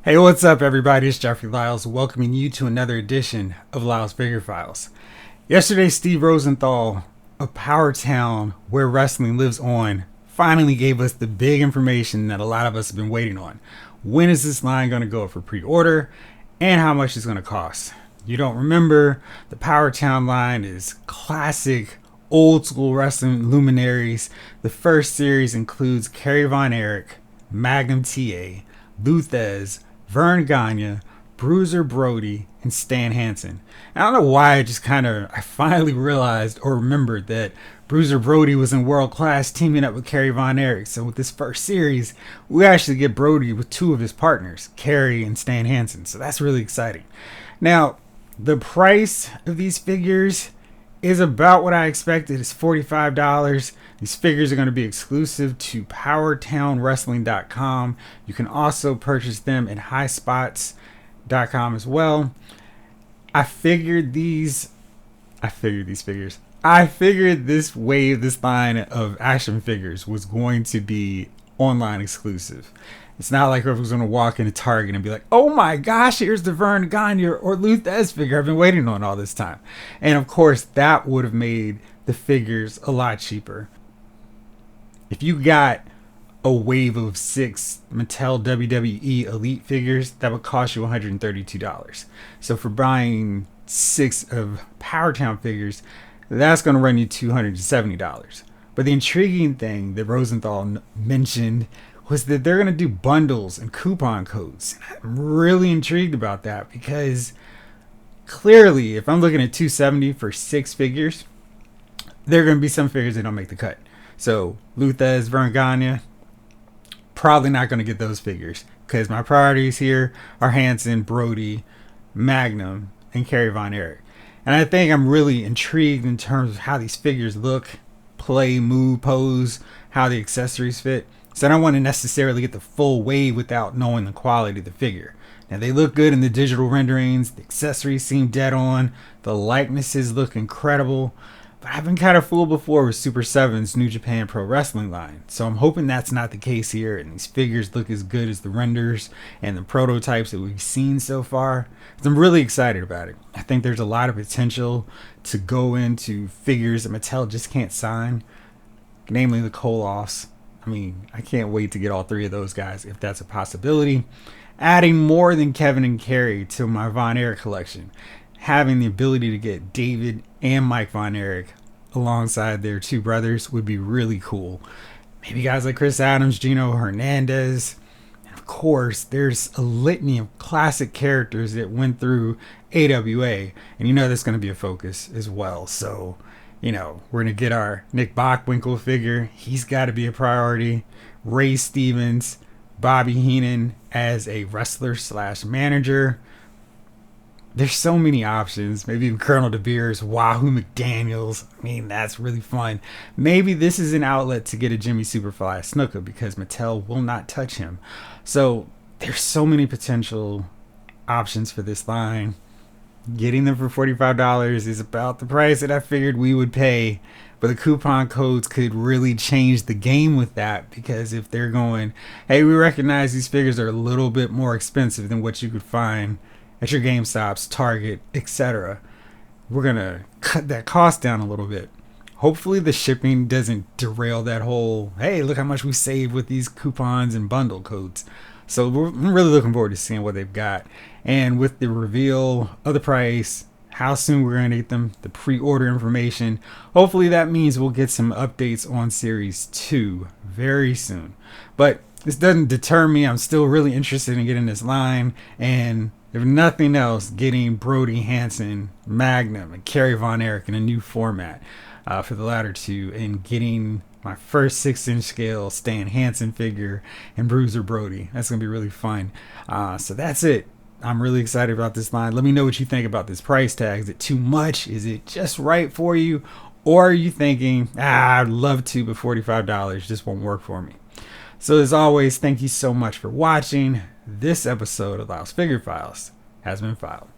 Hey, what's up, everybody? It's Jeffrey Lyles, welcoming you to another edition of Lyles Figure Files. Yesterday, Steve Rosenthal of Powertown, Where Wrestling Lives On, finally gave us the big information that a lot of us have been waiting on. When is this line going to go up for pre-order, and how much it's going to cost? You don't remember, the Powertown line is classic old school wrestling luminaries. The first series includes Kerry Von Erich, Magnum TA, Luthez, Vern Gagne, Bruiser Brody, and Stan Hansen. And I don't know why I finally realized or remembered that Bruiser Brody was in World Class teaming up with Kerry Von Erich. So with this first series, we actually get Brody with two of his partners, Kerry and Stan Hansen. So that's really exciting. Now, the price of these figures is about what I expected. It's $45. These figures are going to be exclusive to PowertownWrestling.com. You can also purchase them at HighSpots.com as well. I figured this line of action figures was going to be online exclusive. It's not like everyone's going to walk into Target and be like, oh my gosh, here's the Vern Gagne or Luthez figure I've been waiting on all this time. And of course, that would have made the figures a lot cheaper. If you got a wave of 6 Mattel WWE Elite figures, that would cost you $132. So for buying 6 of Powertown figures, that's going to run you $270. But the intriguing thing that Rosenthal mentioned was that they're going to do bundles and coupon codes. I'm really intrigued about that because clearly, if I'm looking at $270 for 6 figures, there are going to be some figures that don't make the cut. So Luthez, Vern Gagne, probably not going to get those figures because my priorities here are Hansen, Brody, Magnum, and Kerry Von Erich. And I think I'm really intrigued in terms of how these figures look, play, move, pose, how the accessories fit. So I don't want to necessarily get the full wave without knowing the quality of the figure. Now, they look good in the digital renderings. The accessories seem dead on. The likenesses look incredible. But I've been kind of fooled before with Super 7's New Japan Pro Wrestling line. So I'm hoping that's not the case here and these figures look as good as the renders and the prototypes that we've seen so far. I'm really excited about it. I think there's a lot of potential to go into figures that Mattel just can't sign, namely the Koloffs. I mean, I can't wait to get all 3 of those guys if that's a possibility. Adding more than Kevin and Kerry to my Von Erich collection. Having the ability to get David and Mike Von Erich alongside their 2 brothers would be really cool. Maybe guys like Chris Adams, Gino Hernandez. And of course, there's a litany of classic characters that went through AWA. And you know that's going to be a focus as well. So, you know, we're going to get our Nick Bockwinkel figure. He's got to be a priority. Ray Stevens, Bobby Heenan as a wrestler/manager. There's so many options. Maybe even Colonel De Beers, Wahoo McDaniels. I mean, that's really fun. Maybe this is an outlet to get a Jimmy Superfly Snuka because Mattel will not touch him. So there's so many potential options for this line. Getting them for $45 is about the price that I figured we would pay. But the coupon codes could really change the game with that because if they're going, hey, we recognize these figures are a little bit more expensive than what you could find at your GameStops, Target, etc. We're going to cut that cost down a little bit. Hopefully the shipping doesn't derail that whole, hey, look how much we saved with these coupons and bundle codes. So I'm really looking forward to seeing what they've got. And with the reveal of the price, how soon we're going to get them, the pre-order information, hopefully that means we'll get some updates on Series 2 very soon. But this doesn't deter me. I'm still really interested in getting this line. And if nothing else, getting Brody, Hansen, Magnum, and Kerry Von Erich in a new format for the latter 2, and getting my first 6-inch scale Stan Hansen figure and Bruiser Brody. That's going to be really fun. So that's it. I'm really excited about this line. Let me know what you think about this price tag. Is it too much? Is it just right for you? Or are you thinking, I'd love to, but $45 just won't work for me? So as always, thank you so much for watching. This episode of Lyles Figure Files has been filed.